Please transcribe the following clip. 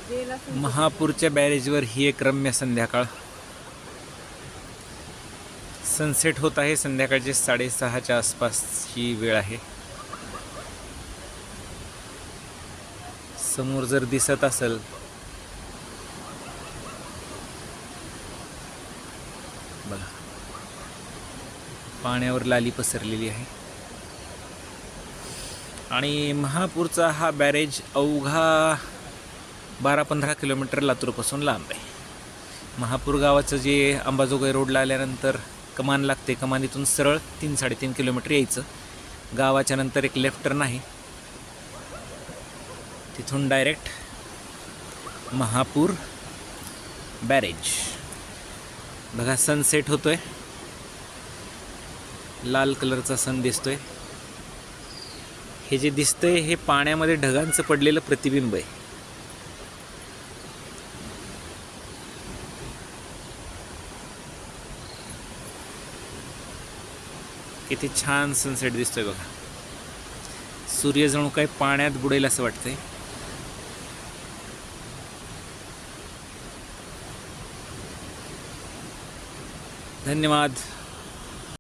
महापूरच्या बॅरेजवर ही एक रम्य संध्याकाळ. सनसेट होत आहे. संध्याकाळचे 6:30च्या आसपासची वेळ आहे. समोर जर दिसत असेल बघा, पाण्यावर लाली पसरलेली आहे. आणि महापूरचा हा बॅरेज अवघा 12-15 किलोमीटर लातूरपासून लांब आहे. महापूर गावाचं जे अंबाजोगाई रोडला आल्यानंतर कमान लागते, कमानीतून सरळ 3-3.5 किलोमीटर यायचं. गावाच्या नंतर एक लेफ्ट टर्न आहे, तिथून डायरेक्ट महापूर बॅरेज. बघा सनसेट होतोय, लाल कलरचा सन दिसतोय. हे जे दिसतंय हे पाण्यामध्ये ढगांचं पडलेलं प्रतिबिंब आहे. किती छान सनसेट दिसतोय बघा. सूर्य जणू काही पाण्यात बुडेल असं वाटतंय. धन्यवाद.